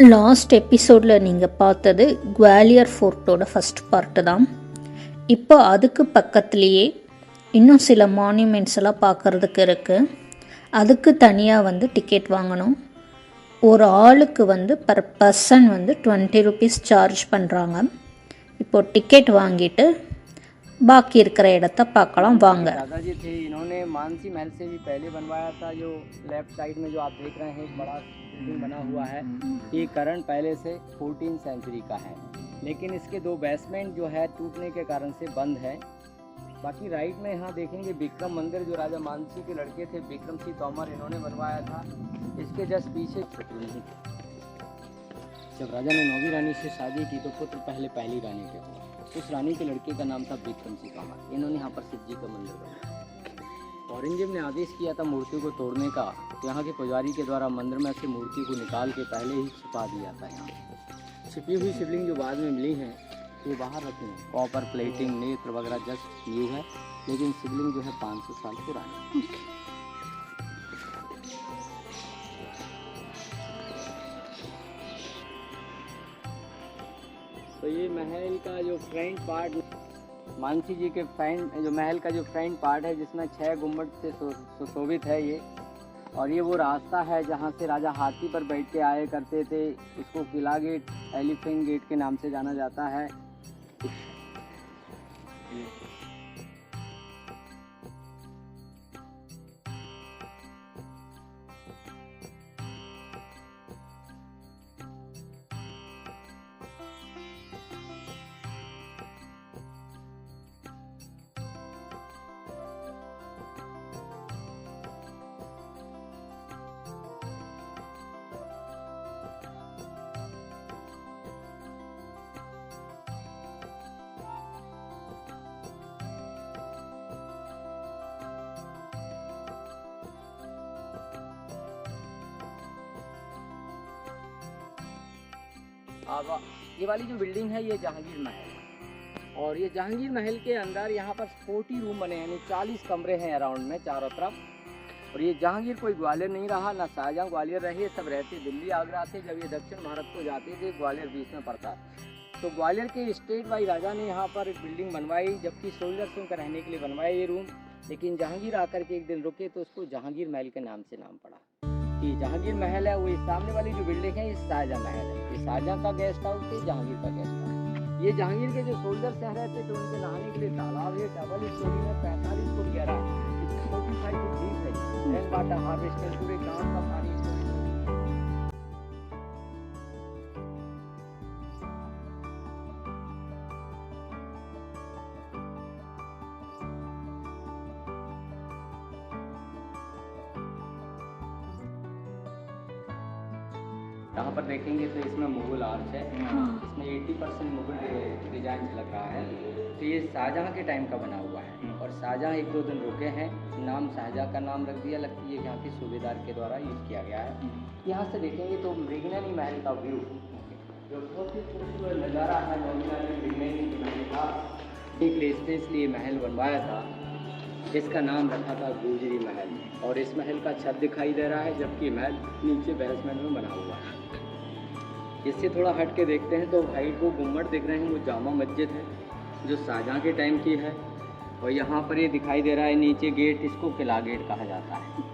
Last எபிசோடில் நீங்கள் பார்த்தது குவாலியர் ஃபோர்ட்டோட ஃபஸ்ட் பார்ட்டு தான். இப்போ அதுக்கு பக்கத்துலேயே இன்னும் சில மான்யூமெண்ட்ஸ் எல்லாம் பார்க்குறதுக்கு இருக்குது. அதுக்கு தனியாக டிக்கெட் வாங்கணும். ஒரு ஆளுக்கு பர் பர்சன் 20 rupees சார்ஜ் பண்ணுறாங்க. இப்போது டிக்கெட் வாங்கிட்டு बाकी இருக்கிற இடத்த பார்க்கலாம் வாங்க. दादाजी थे, इन्होंने मानसी महल से भी पहले बनवाया था। जो लेफ्ट साइड में जो आप देख रहे हैं एक बड़ा बिल्डिंग बना हुआ है, ये करंट पहले से 14th सेंचुरी का है, लेकिन इसके 2 बेसमेंट जो है टूटने के कारण से बंद है। बाकी राइट में यहाँ देखेंगे विक्रम मंदिर, जो राजा मानसी के लड़के थे विक्रम सिंह तोमर, इन्होंने बनवाया था। इसके जस्ट पीछे जब राजा ने 9वीं रानी से शादी की तो पुत्र पहले पहली रानी के हुआ। उस रानी के लड़के का नाम था विक्रम सिंह तोमर। इन्होंने यहाँ पर शिव जी का मंदिर बनाया। औरंगजेब ने आदेश किया था मूर्ति को तोड़ने का, तो यहाँ के पुजारी के द्वारा मंदिर में से मूर्ति को निकाल के पहले ही छिपा दिया था। यहाँ छिपी हुई शिवलिंग जो बाद में मिली हैं ये बाहर रखी हैं। कॉपर प्लेटिंग नेत्र वगैरह जस्ट न्यू है, लेकिन शिवलिंग जो है 500 साल पुरानी। तो ये महल का जो फ्रंट पार्ट, मानसी जी के फ्रंट जो महल का जो फ्रंट पार्ट है, जिसमें 6 गुम्बद से सुशोभित है ये। और ये वो रास्ता है जहाँ से राजा हाथी पर बैठ के आए करते थे। इसको किला गेट, एलिफेंट गेट के नाम से जाना जाता है। अब ये वाली जो बिल्डिंग है ये जहांगीर महल है, और ये जहांगीर महल के अंदर यहाँ पर 40 रूम बने हैं, यानी 40 कमरे हैं अराउंड में चारों तरफ। और ये जहांगीर कोई ग्वालियर नहीं रहा, ना शाहजहाँ ग्वालियर रहे, सब रहते दिल्ली आगरा थे। जब ये दक्षिण भारत को जाते थे ग्वालियर बीच में पड़ता, तो ग्वालियर के स्टेट वाई राजा ने यहाँ पर एक बिल्डिंग बनवाई, जबकि सोल्जर्सों का रहने के लिए बनवाए ये रूम। लेकिन जहांगीर आकर के एक दिन रुके तो उसको जहांगीर महल के नाम से नाम पड़ा। ये जहांगीर महल है, वो इस सामने वाली जो बिल्डिंग है ये शाहजहाँ महल है। ये शाहजहाँ का गेस्ट हाउस है, जहांगीर का गेस्ट हाउस। ये जहांगीर के जो सोल्जर्स यहाँ रहते थे उनके नहाने के लिए तालाब है, डबल स्टोरी में 45 फुट गहरा, 45 फुट डीप है। रेन वाटर हार्वेस्टर पूरे गांव का पानी यहाँ पर देखेंगे तो इसमें मुगल आर्च है। इसमें 80% मुगल डिजाइन लग रहा है। तो ये शाहजहाँ के टाइम का बना हुआ है, और शाहजहाँ 1-2 दिन रुके हैं, नाम शाहजहाँ का नाम रख दिया। लगती है यहाँ के सूबेदार के द्वारा यूज़ किया गया है। यहाँ से देखेंगे तो मृगनयनी महल का व्यू, जो बहुत ही खूबसूरत नज़ारा है। मृगनयनी का एक स्पेशली महल बनवाया था, इसका नाम रखा था गुजरी महल। और इस महल का छत दिखाई दे रहा है, जबकि महल नीचे बेसमेंट में बना हुआ है। इससे थोड़ा हट के देखते हैं तो हाइट को गुम्बद दिख रहे हैं, वो जामा मस्जिद है जो शाहजहाँ के टाइम की है। और यहाँ पर ये दिखाई दे रहा है नीचे गेट, इसको किला गेट कहा जाता है।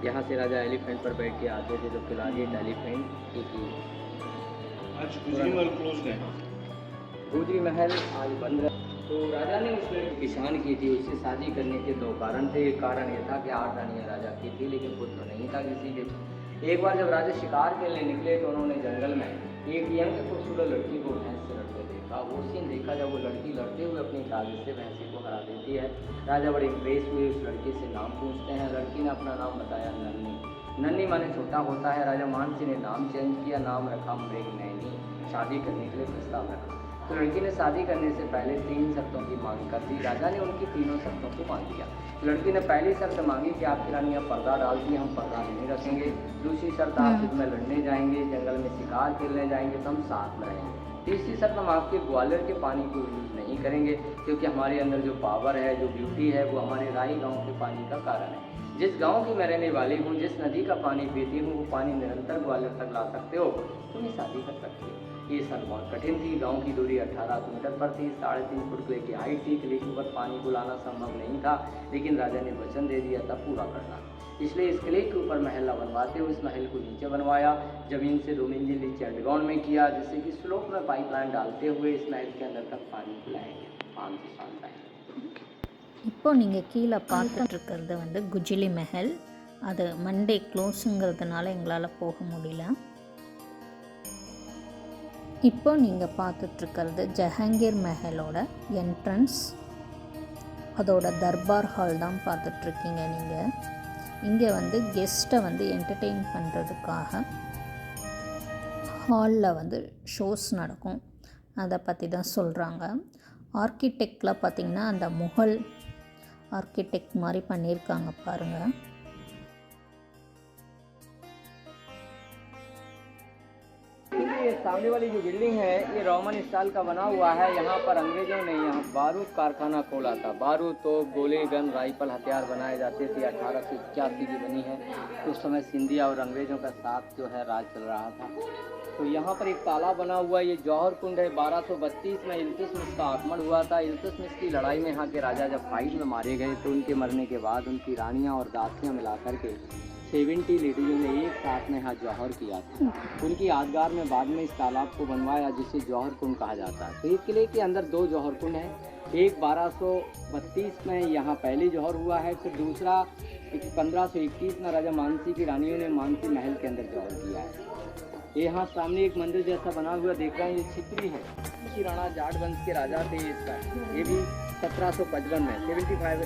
यहाँ से राजा एलिफेंट पर बैठ के आते थे, तो किला गेट एलिफेंट गुजरी महल आज बंद है। तो राजा ने उस लड़की की शान की थी, उससे शादी करने के 2 कारण थे। एक कारण ये था कि 8 रानियाँ राजा की थी, लेकिन पुत्र नहीं था किसी के। एक बार जब राजा शिकार के लिए निकले तो उन्होंने जंगल में एक यंग खूबसूरत लड़की को भैंस से लड़ते देखा। वो सीन देखा जब वो लड़की लड़ते हुए अपनी ताकत से भैंसी को हरा देती है। राजा बड़े इम्प्रेस हुए, उस लड़की से नाम पूछते हैं। लड़की ने अपना नाम बताया नन्नी। नन्नी माने छोटा होता है। राजा मानसी ने नाम चेंज किया, नाम रखा मृगनयनी। शादी करने के लिए प्रस्ताव रखा। तो लड़की ने शादी करने से पहले 3 शर्तों की मांग कर दी। राजा ने उनकी तीनों शर्तों को मान लिया। लड़की ने पहली शर्त मांगी कि आपकी रानियाँ पर्दा डालती, हम पर्दा नहीं रखेंगे। दूसरी शर्त, आप इसमें लड़ने जाएंगे, जंगल में शिकार खेलने जाएंगे तो हम साथ में रहेंगे। तीसरी शर्त, हम आपके ग्वालियर के पानी को यूज़ नहीं करेंगे, क्योंकि हमारे अंदर जो पावर है, जो ब्यूटी है, वो हमारे राई गाँव के पानी का कारण है। जिस गांव की मैं रहने वाली हूँ, जिस नदी का पानी पीती हूँ, वो पानी निरंतर ग्वालियर तक ला सकते हो, तुम ये शादी कर सकते हो। ये सन बहुत कठिन थी। गांव की दूरी 18 किलोमीटर पर थी। 3.5 फुट क्ले की हाइट थी। किले के ऊपर पानी को लाना संभव नहीं था, लेकिन राजा ने वचन दे दिया था पूरा करना। इसलिए इस किले के ऊपर महल न बनवाते हुए इस महल को नीचे बनवाया। जमीन से 2 मंजिल नीचे अंडरग्राउंड में किया, जिससे कि स्लोप में पाइपलाइन डालते हुए इस महल के अंदर तक पानी पिलाएंगे 500 साल तक। இப்போ நீங்கள் கீழே பார்த்துட்ருக்கிறது வந்து குஜிலி மஹல். அது மண்டே க்ளோஸுங்கிறதுனால எங்களால் போக முடியல. இப்போ நீங்கள் பார்த்துட்ருக்கிறது ஜஹாங்கீர் மஹலோட என்ட்ரன்ஸ். அதோட தர்பார் ஹால் தான் பார்த்துட்ருக்கீங்க நீங்கள். இங்கே வந்து கெஸ்ட்டை வந்து என்டர்டெயின் பண்ணுறதுக்காக ஹாலில் வந்து ஷோஸ் நடக்கும். அதை பற்றி தான் சொல்கிறாங்க. ஆர்கிடெக்டில் பார்த்திங்கன்னா அந்த முகல் ஆர்கிடெக்ட் மாதிரி பண்ணியிருக்காங்க பாருங்கள். ये सामने वाली जो बिल्डिंग है ये रोमन स्टाइल का बना हुआ है। यहाँ पर अंग्रेजों ने यहाँ बारूद कारखाना खोला था। बारूद तो गोले गन राइफल हथियार बनाए जाते थे। 1881 की बनी है। उस समय सिंधिया और अंग्रेजों का साथ जो है राज चल रहा था। तो यहाँ पर एक तालाब बना हुआ है। ये जौहर कुंड है। 1232 में इल्तुतमिश का आक्रमण हुआ था। इल्तुतमिश की लड़ाई में यहाँ के राजा जब फाइट में मारे गए तो उनके मरने के बाद उनकी रानियाँ और दासियाँ मिलाकर के 70 लेडीजों ने एक साथ में यहाँ जौहर किया था। उनकी यादगार में बाद में इस तालाब को बनवाया, जिसे जौहर कुंड कहा जाता है। तो इस किले के अंदर 2 जौहर कुंड हैं। एक 1232 में यहाँ पहले जौहर हुआ है, फिर दूसरा 1521 में राजा मानसी की रानियों ने मानसी महल के अंदर जौहर किया है। यहाँ सामने एक मंदिर जैसा बना हुआ देख रहे हैं, ये छित्री है। श्री राणा जाट वंश के राजा थे इसका। ये भी 1755 में 75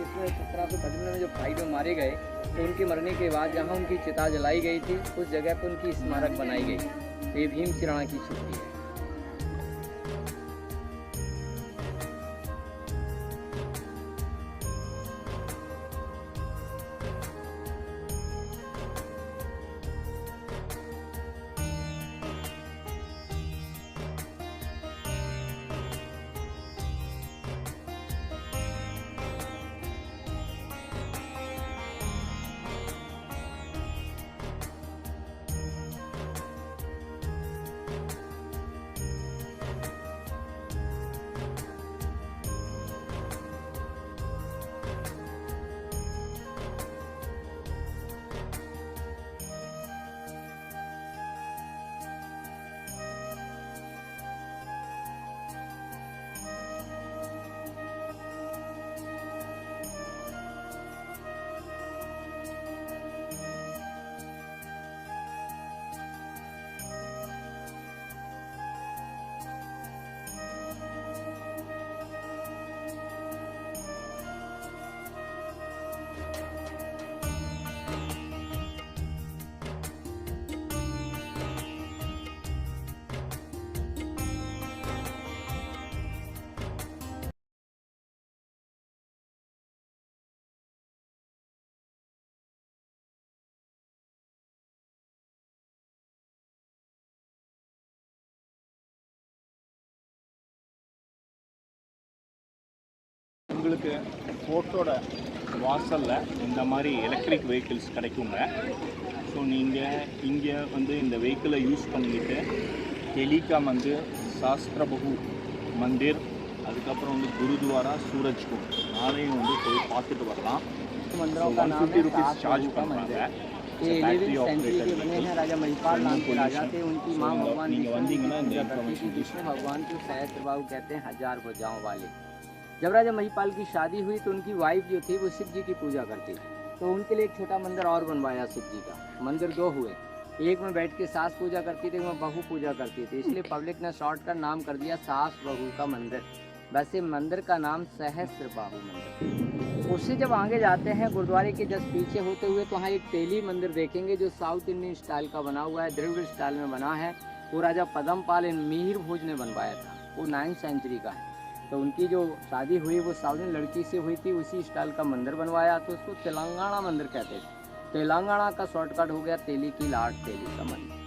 इसमें 1755 में जब फाइट में मारे गए तो उनके मरने के बाद जहाँ उनकी चिता जलाई गई थी उस जगह पर उनकी स्मारक बनाई गई। तो ये भीम सिंह राणा की छित्री है। உங்களுக்கு ஃபோர்ட்டோட வாசலில் இந்த மாதிரி எலக்ட்ரிக் வெஹிக்கிள்ஸ் கிடைக்குங்க. ஸோ நீங்கள் இங்கே வந்து இந்த வெஹிக்கிளை யூஸ் பண்ணிக்கிட்டு டெலிகா மந்திர், சாஸ்திரபகு மந்திர், அதுக்கப்புறம் வந்து குருத்வாரா, சூரஜ்குண்ட் நாளையும் வந்து போய் பார்த்துட்டு வரலாம். मंदिरों का नाम है ₹50 चार्ज பண்ணுறாங்க. ये 11वीं सेंचुरी के बने हैं। राजा महिपाल नाम के राजा थे। उनकी माँ भगवान நீங்கள் வந்தீங்கன்னா இந்த विष्णु इन्फॉर्मेशन जिसमें भगवान को सहस्त्रबाहु कहते हैं, 1000 भुजाओं वाले। जब राजा महिपाल की शादी हुई तो उनकी वाइफ जो थी वो शिव जी की पूजा करती थी। तो उनके लिए एक छोटा मंदिर और बनवाया शिव जी का। मंदिर 2 हुए। एक में बैठ के सास पूजा करती थी, एक में बहू पूजा करती थी। इसलिए पब्लिक ने शॉर्टकट नाम कर दिया सास बहू का मंदिर। वैसे मंदिर का नाम सहस्त्रबाहु मंदिर। उससे जब आगे जाते हैं गुरुद्वारे के जस्ट पीछे होते हुए तो वहाँ एक तेली मंदिर देखेंगे जो साउथ इंडियन स्टाइल का बना हुआ है, द्रविड़ स्टाइल में बना है। वो राजा पद्मपाल मिहिर भोज ने बनवाया था। वो 9वीं सेंचुरी का है। तो उनकी जो शादी हुई वो साउथ इंडियन लड़की से हुई थी। उसी स्टाइल का मंदिर बनवाया तो उसको तेलंगाना मंदिर कहते थे। तेलंगाना का शॉर्टकट हो गया तेली की लाट, तेली का मंदिर।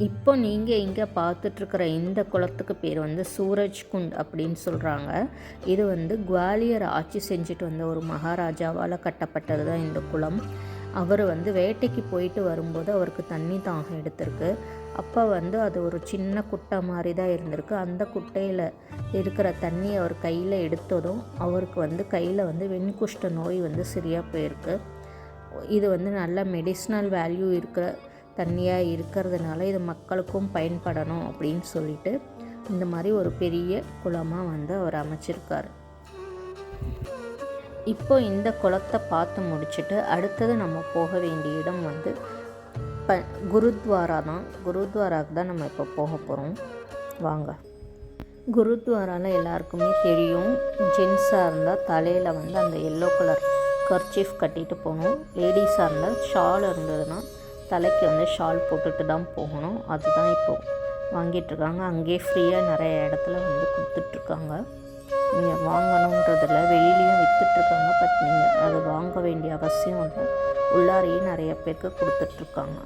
இப்போ நீங்கள் இங்கே பார்த்துட்ருக்கிற இந்த குளத்துக்கு பேர் வந்து சூரஜ் குண்ட் அப்படின்னு சொல்கிறாங்க. இது வந்து குவாலியர் ஆட்சி செஞ்சுட்டு வந்த ஒரு மகாராஜாவால் கட்டப்பட்டது தான் இந்த குளம். அவர் வந்து வேட்டைக்கு போயிட்டு வரும்போது அவருக்கு தண்ணி தாகம் எடுத்திருக்கு. அப்போ வந்து அது ஒரு சின்ன குட்டை மாதிரி தான் இருந்திருக்கு. அந்த குட்டையில் இருக்கிற தண்ணி அவர் கையில் எடுத்ததும் அவருக்கு வந்து கையில் வந்து வெண்குஷ்ட நோய் வந்து சரியாக போயிருக்கு. இது வந்து நல்ல மெடிசினல் வேல்யூ இருக்கிற தண்ணியாக இருக்கிறதுனால இது மக்களுக்கும் பயன்படணும் அப்படின்னு சொல்லிட்டு இந்த மாதிரி ஒரு பெரிய குளமாக வந்து அவர் அமைச்சிருக்கார். இப்போ இந்த குளத்தை பார்த்து முடிச்சுட்டு அடுத்தது நம்ம போக வேண்டிய இடம் வந்து குருத்வாரா தான். குருத்வாராவுக்கு தான் நம்ம இப்போ போக போகிறோம். வாங்க. குருத்வாராவில் எல்லாருக்குமே தெரியும், ஜென்ஸாக இருந்தால் தலையில் வந்து அந்த எல்லோ கலர் கர்ச்சீஃப் கட்டிட்டு போகணும். லேடிஸாக இருந்தால் ஷால் இருந்ததுன்னா தலைக்கு வந்து ஷால் போட்டுட்டு தான் போகணும். அதுதான் இப்போது வாங்கிட்டுருக்காங்க. அங்கேயே ஃப்ரீயாக நிறைய இடத்துல வந்து கொடுத்துட்ருக்காங்க. நீங்கள் வாங்கணுன்றதில் வெளியிலையும் விற்றுட்ருக்காங்க. பட் நீங்கள் அதை வாங்க வேண்டிய அவசியம் இல்லை. உள்ளாரையே நிறைய பேருக்கு கொடுத்துட்ருக்காங்க.